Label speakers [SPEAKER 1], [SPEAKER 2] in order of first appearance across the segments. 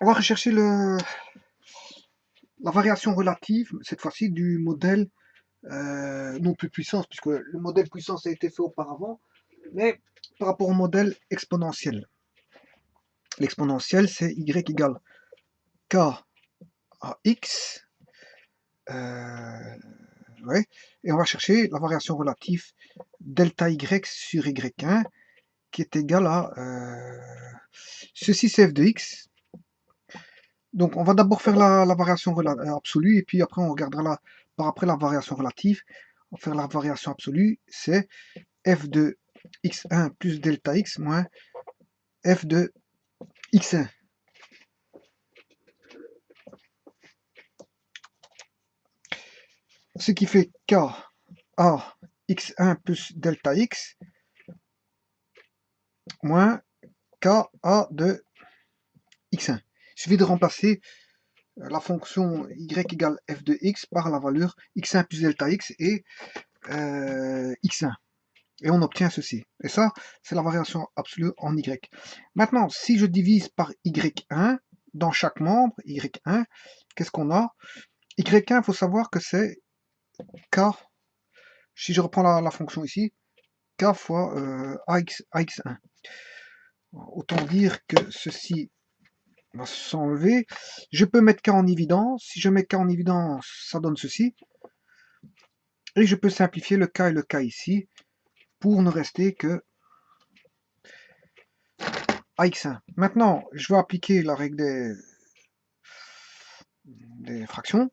[SPEAKER 1] On va rechercher la variation relative, cette fois-ci, du modèle, non plus puissance, puisque le modèle puissance a été fait auparavant, mais par rapport au modèle exponentiel. L'exponentiel, c'est y égale k à x, ouais, et on va chercher la variation relative delta y sur y1, qui est égale à ceci, c'est f de x. Donc on va d'abord faire la variation absolue, et puis après on regardera par après la variation relative. On va faire la variation absolue, c'est f de x1 plus delta x moins f de x1. Ce qui fait k à x1 plus delta x moins k a de x1. Il suffit de remplacer la fonction y égale f de x par la valeur x1 plus delta x et x1. Et on obtient ceci. Et ça, c'est la variation absolue en y. Maintenant, si je divise par y1, dans chaque membre, y1, qu'est-ce qu'on a? Y1, il faut savoir que c'est k, si je reprends la fonction ici, k fois ax1. Autant dire que ceci va s'enlever. Je peux mettre k en évidence. Si je mets k en évidence, ça donne ceci. Et je peux simplifier le k et le k ici pour ne rester que ax1. Maintenant, je vais appliquer la règle des fractions,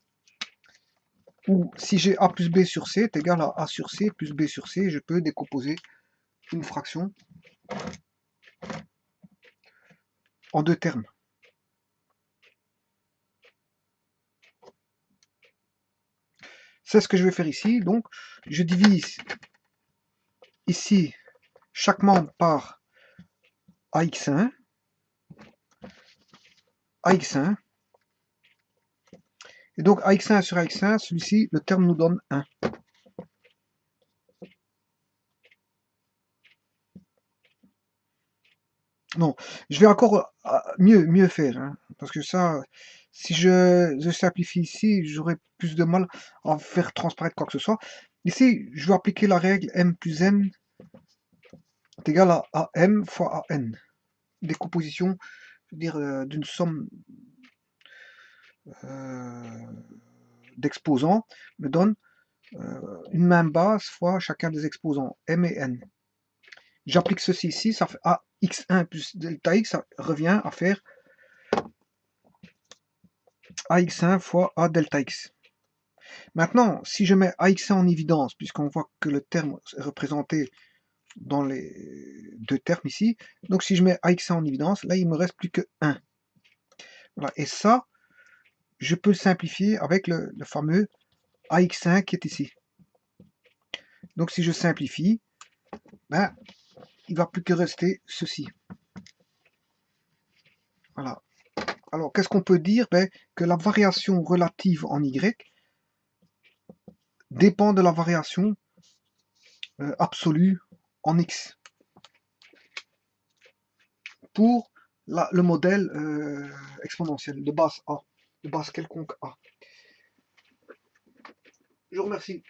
[SPEAKER 1] où si j'ai a plus b sur c est égal à a sur c plus b sur c, je peux décomposer une fraction en deux termes. C'est ce que je vais faire ici. Donc, je divise ici chaque membre par ax1, ax1, et donc ax1 sur ax1, celui-ci, le terme nous donne 1. Non, je vais encore mieux faire, hein, parce que ça, si je simplifie ici, j'aurai plus de mal à faire transparaître quoi que ce soit. Ici, je vais appliquer la règle m plus n est égal à m fois an. Décomposition, je veux dire, d'une somme d'exposants me donne une même base fois chacun des exposants, m et n. J'applique ceci ici, ça fait ax1 plus delta x, ça revient à faire ax1 fois a delta x. Maintenant, si je mets ax1 en évidence, puisqu'on voit que le terme est représenté dans les deux termes ici, donc si je mets ax1 en évidence, là il me reste plus que 1. Voilà. Et ça, je peux le simplifier avec le fameux ax1 qui est ici. Donc si je simplifie, ben, il ne va plus que rester ceci. Voilà. Alors, qu'est-ce qu'on peut dire? Ben, que la variation relative en y dépend de la variation absolue en x pour le modèle exponentiel de base A, de base quelconque A. Je vous remercie.